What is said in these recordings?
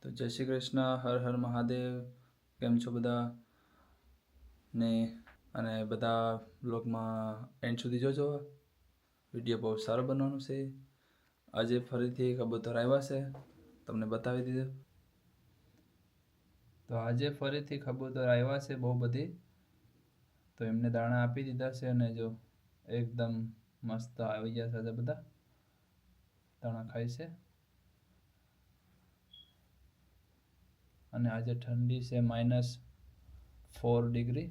તો જય શ્રી કૃષ્ણ, હર હર મહાદેવ. કેમ છો બધા? ને અને બધા બ્લોગમાં એન્ડ સુધી જોજો. વિડીયો બહુ સારો બનવાનો છે. આજે ફરીથી કબૂતર આવ્યા છે, તમને બતાવી દીધું. તો આજે ફરીથી કબૂતર આવ્યા છે બહુ બધી. તો એમને દાણા આપી દીધા છે અને જો એકદમ મસ્ત આવી ગયા છે બધા. દાણા ખાય છે. અને આજે ઠંડી છે -4 ડિગ્રી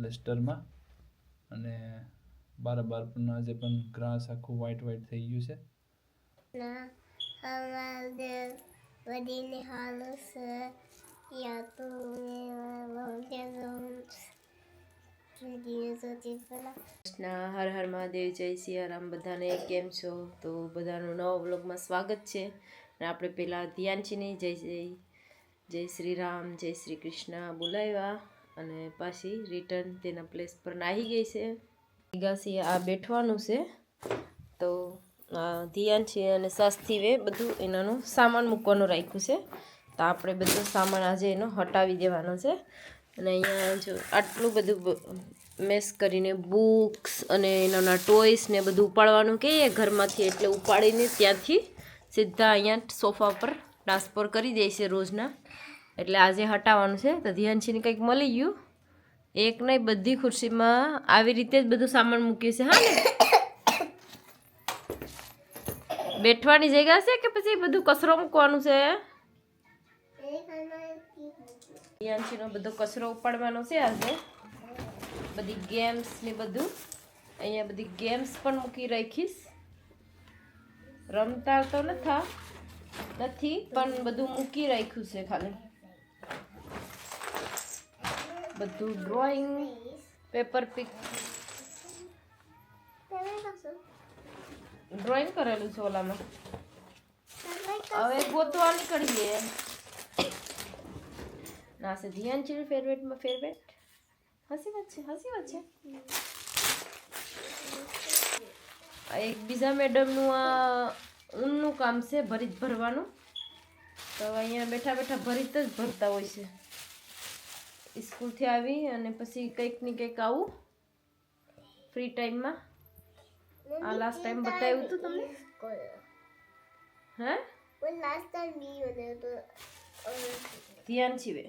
લેસ્ટરમાં. અને બાર પણ આજે પણ ગ્રાસ આખું વ્હાઈટ થઈ ગયું છે. વધીને હાલો છે યા તો હર હર મહાદેવ, જય સિયારામ બધાને. કેમ છો? તો બધાનું નવા વ્લોગમાં સ્વાગત છે. અને આપણે પહેલાં ધ્યાનચીની જય શ્રી રામ, જય શ્રી કૃષ્ણ બોલાવ્યા અને પાછી રિટર્ન તેના પ્લેસ પર નાહી ગઈ છે. ગાસી આ બેઠવાનું છે. તો ધ્યાન છે અને સસ્તી બધું એનાનું સામાન મૂકવાનું રાખ્યું છે. તો આપણે બધો સામાન આજે એનો હટાવી દેવાનો છે. અને અહીંયા જો આટલું બધું મેસ કરીને બુક્સ અને એના ટોયસ ને બધું ઉપાડવાનું કહીએ ઘરમાંથી, એટલે ઉપાડીને ત્યાંથી સીધા અહીંયા સોફા પર ટ્રાન્સફર કરી દે છે રોજના. એટલે આજે હટાવવાનું છે. તો ધ્યાનશીને કંઈક મળી ગયું. એક નહીં, બધી ખુરશીમાં આવી રીતે જ બધું સામાન મૂક્યું છે. હા ને, બેઠવાની જગ્યા છે કે પછી બધું કચરો મૂકવાનું છે? ધ્યાનશીનો બધો કચરો ઉપાડવાનો છે આજે. બધી ગેમ્સ ને બધું અહીંયા બધી ગેમ્સ પણ મૂકી રાખીશ. રમતા તો નથી પણ બધું મૂકી રાખ્યું છે. ખાલી બધું ડ્રોઈંગ પેપર પીક ડ્રોઈંગ કરેલું છે ઓલામાં. હવે ગોતવા નીકળીએ. ના છે ધ્યાન છે ફેવરેટમાં ફેવરેટ. હસી વાત છે. એક બીજા મેડમનું આ ઊનનું કામ છે, ભરવાનું. તો અહીંયા બેઠા ભરીત જ ભરતા હોય છે. સ્કૂલથી આવી અને પછી કંઈક ને કંઈક આવું ફ્રી ટાઈમમાં. આ લાસ્ટ ટાઈમ બતાવ્યું હતું તમને. હે ધ્યાન છીવે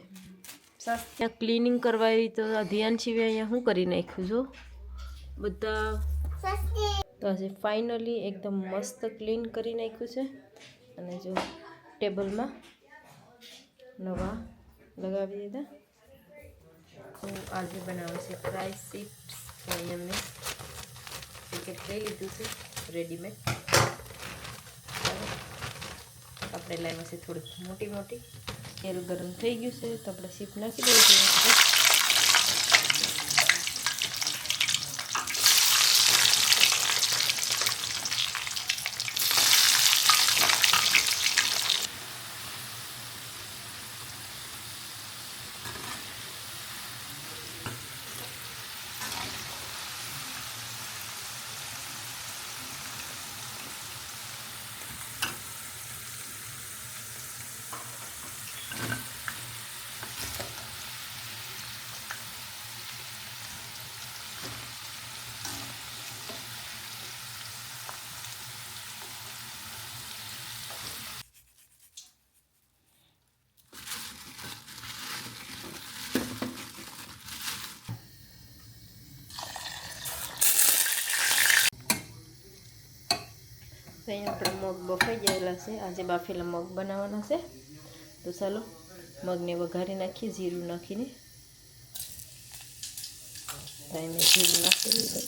ત્યાં ક્લિનિંગ કરવા આવી. તો આ ધ્યાન છીવે અહીંયા શું કરી નાખ્યું જો બધા. તો આજે ફાઇનલી એકદમ મસ્ત ક્લીન કરી નાખ્યું છે. અને જો ટેબલમાં નવા લગાવી દીધા. હું આજે બનાવું છે ફ્રાય ચિપ્સ. અહીંયા મેં પેકેટ લઈ લીધું છે રેડીમેડ. આપણે લાવ્યા છે થોડીક મોટી. તેલ ગરમ થઈ ગયું છે તો આપણે ચીપ નાખી દઈશું. અહીંયા આપણા મગ બફાઈ ગયેલા છે. આજે બાફેલા મગ બનાવવાના છે. તો ચાલો મગને વઘારી નાખીએ જીરું નાખીને. મેં જીરું નાખી દીધું.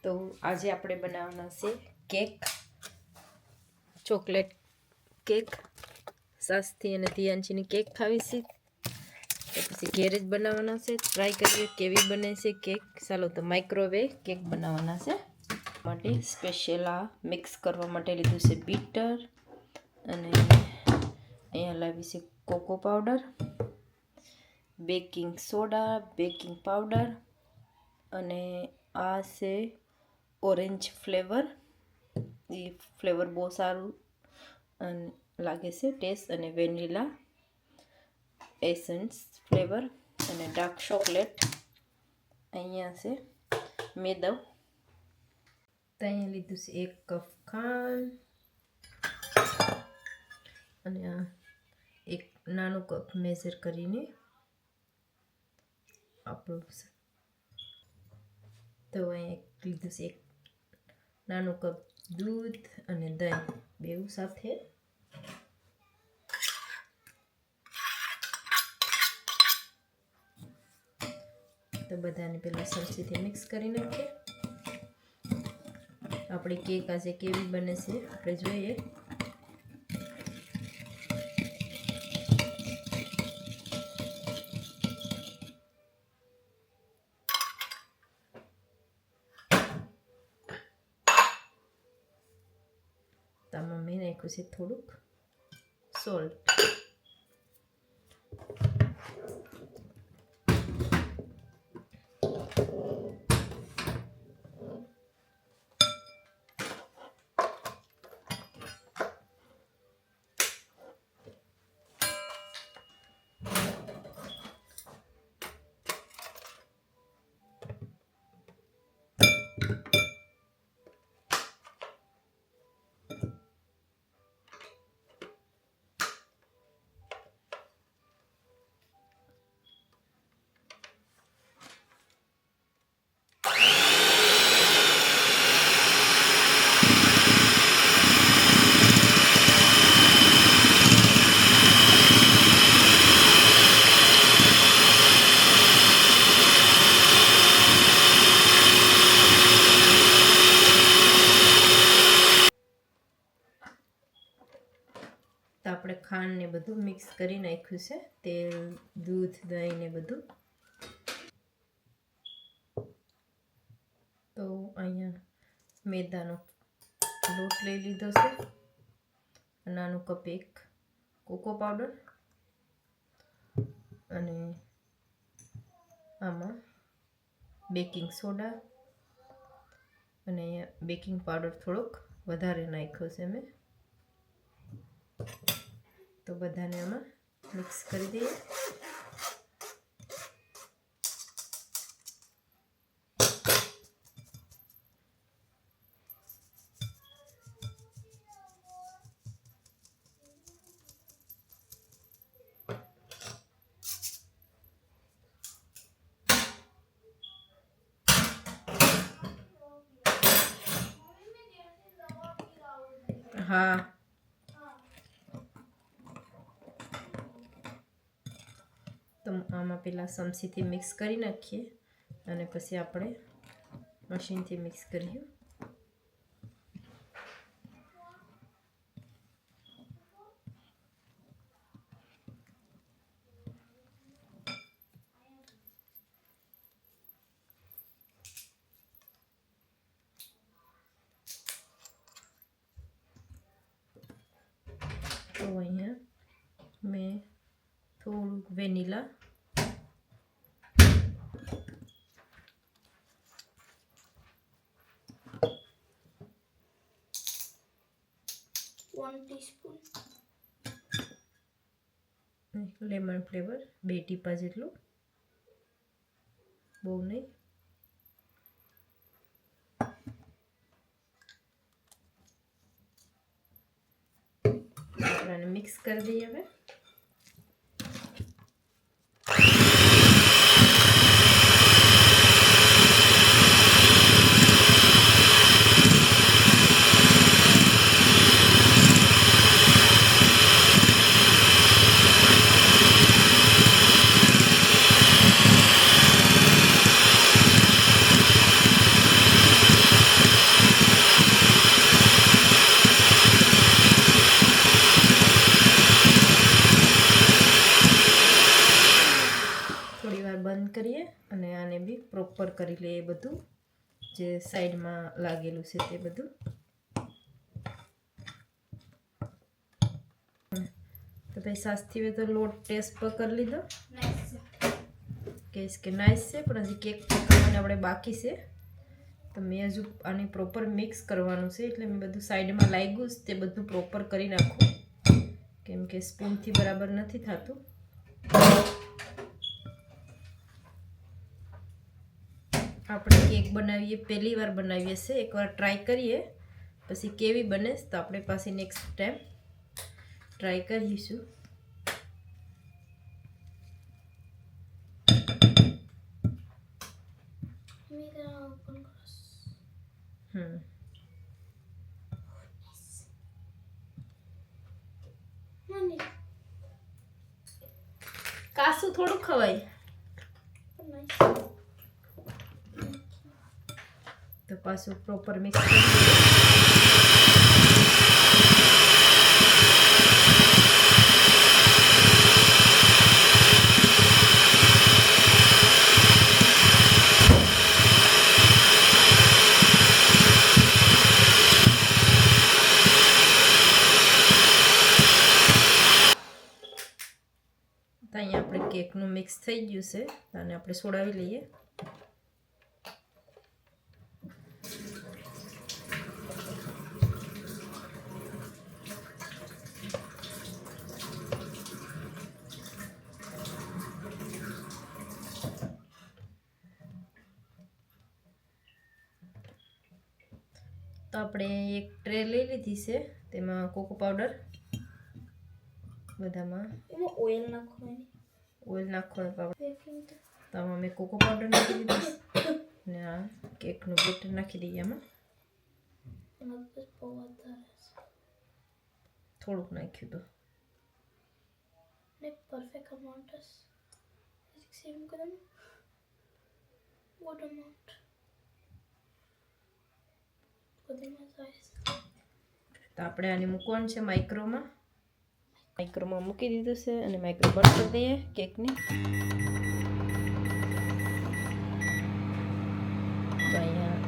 તો આજે આપણે બનાવવાના છે કેક, ચોકલેટ કેક. સાસથી અને દિયાંશીની કેક ખાવી છે, તો પછી ઘેર જ બનાવવાના છે. ટ્રાય કરીએ કેવી બને છે કેક. ચાલો તો માઇક્રોવેવ કેક બનાવવાના છે. માટે સ્પેશિયલ આ મિક્સ કરવા માટે લીધું છે બીટર, અને અહીંયા લાવી છે cocoa powder, baking soda, baking powder, અને આ છે ઓરેન્જ ફ્લેવર. એ ફ્લેવર બહુ સારું અને લાગે છે ટેસ્ટ. અને વેનીલા એસન્સ ફ્લેવર, અને ડાર્ક ચોકલેટ. અહીંયા છે મેદો. તો અહીંયા લીધું છે 1 કપ ખાંડ, અને આ એક નાનું કપ મેઝર કરીને આપણું. તો અહીંયા લીધું છે 1 નાનું કપ દૂધ અને દહીં બેઉ સાથે. તો બધાને પહેલાં સરસીથી મિક્સ કરી નાખીએ. આપણી કેક આજે કેવી બને છે આપણે જોઈએ. તો આમાં મેં નાખ્યું છે થોડુંક સોલ્ટ. તો આપણે ખાંડ ને બધું મિક્સ કરી નાખ્યું છે, તેલ, દૂધ, દહીં ને બધું. તો અહીંયા મેદાનો લોટ લઈ લીધો છે, નાનું કપ 1 કોકો પાવડર, અને આમાં બેકિંગ સોડા, અને અહીંયા બેકિંગ પાવડર થોડોક વધારે નાખ્યો છે મેં. તો બધાને આમાં મિક્સ કરી દઈએ. હા, તો આમાં પહેલાં ચમચીથી મિક્સ કરી નાખીએ, અને પછી આપણે મશીનથી મિક્સ કરીએ. તો અહીંયા મેં થોડુંક વેનીલા, લેમન ફ્લેવર 2 ટીપા જેટલું, બહુ નહીં. આપણે મિક્સ કરી દઈએ હવે. સુધી પ્રોપર કરી લઈએ બધું જે સાઈડમાં લાગેલું છે તે બધું. તો ભાઈ સાસથી હોય તો લોટ ટેસ્ટ પર કરી લીધો. કહીશ કે નાઈસ છે, પણ હજી કેક પકાવવાને આપણે બાકી છે. તો મેં હજુ આને પ્રોપર મિક્સ કરવાનું છે, એટલે મેં બધું સાઈડમાં લાગ્યું તે બધું પ્રોપર કરી નાખું, કેમ કે સ્પૂનથી બરાબર નથી થતું. આપણે કેક બનાવીએ પહેલી વાર બનાવીએ છીએ, એકવાર ટ્રાય કરીએ પછી કેવી બને તો આપણે પાછી નેક્સ્ટ ટાઈમ ટ્રાય કરીશું. કાસું થોડું ખવાય તો પાછું પ્રોપર મિક્સ કરી તો અહીંયા આપણે કેકનું મિક્સ થઈ ગયું છે, અને આપણે સોડાવી લઈએ. તો આપણે એક ટ્રે લઈ લીધી છે, તેમાં કોકો પાવડર, બધામાં ઓઇલ નાખવાની. ઓઇલ નાખવાનું પાવડર. તો આમાં મેં કોકો પાવડર નાખી દીધું ને આ કેકનું બેટર નાખી દઈએ. આમાં થોડુંક નાખ્યું તો perfect amount is 67 gram. What amount? તો આપણે આને મૂકવાનું છે માઇક્રોમાં. માઇક્રોમાં મૂકી દીધું છે અને માઇક્રો બંધ કરી દઈએ કેકની. તો અહીંયા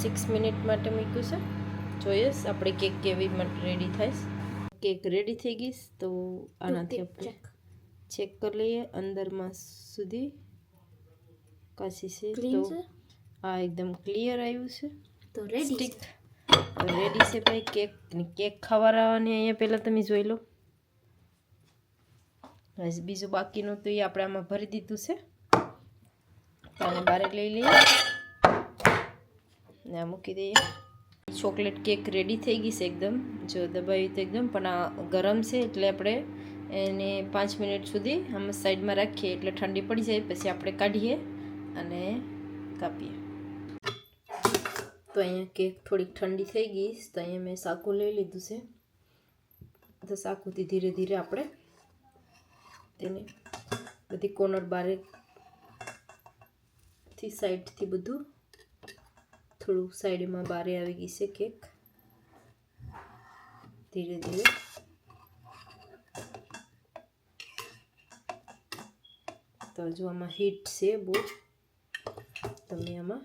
6 મિનિટ માટે મૂક્યું છે. જોઈએ આપણે કેક કેવી રેડી થાય. કેક રેડી થઈ ગઈ તો આનાથી આપણે ચેક કરી લઈએ અંદરમાં સુધી કાચી છે. તો આ એકદમ ક્લિયર આવ્યું છે. તો રેડી છે ભાઈ કેક. કેક ખાવાની અહીંયા પહેલાં તમે જોઈ લો. બીજું બાકીનું તો એ આપણે આમાં ભરી દીધું છે. આને બહાર લઈ લઈએ ને આ મૂકી દઈએ. ચોકલેટ કેક રેડી થઈ ગઈ છે એકદમ. જો દબાવી તો એકદમ, પણ આ ગરમ છે એટલે આપણે એને 5 મિનિટ સુધી આમ સાઈડમાં રાખીએ એટલે ઠંડી પડી જાય, પછી આપણે કાઢીએ અને કાપીએ. તો અહીંયા કેક થોડીક ઠંડી થઈ ગઈ તો અહીંયા મેં સાકું લઈ લીધું છે. તો સાકુથી ધીરે ધીરે આપણે તેને બધી કોર્નર બારેથી સાઈડથી બધું થોડું સાઈડમાં બારે આવી ગઈ છે કેક. ધીરે ધીરે તો જો આમાં હીટ છે બહુ, તમે આમાં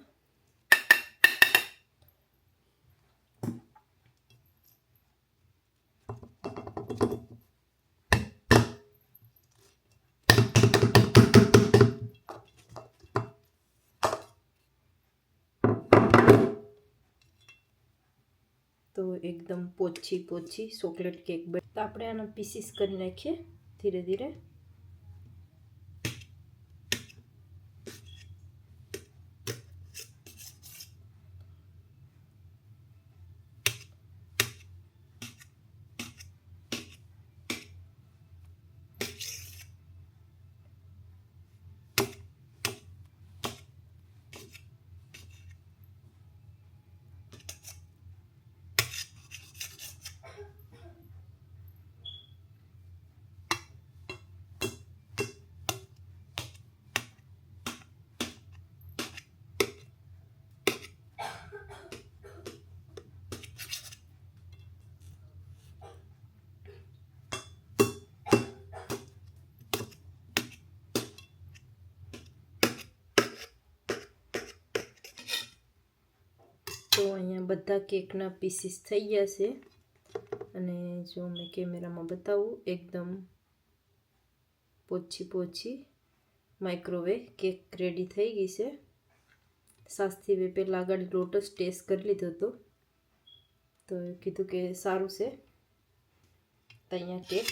તો એકદમ પોચી ચોકલેટ કેક બની. તો આપણે આના પીસીસ કરી નાખીએ ધીરે ધીરે. બધા કેકના પીસીસ થઈ ગયા છે અને જો મેં કેમેરામાં બતાવું એકદમ પોછી માઇક્રોવેવ કેક રેડી થઈ ગઈ છે. સાસથી મેં પહેલાં આગળ લોટસ ટેસ્ટ કરી લીધો હતો તો કીધું કે સારું છે. તો અહીંયા કેક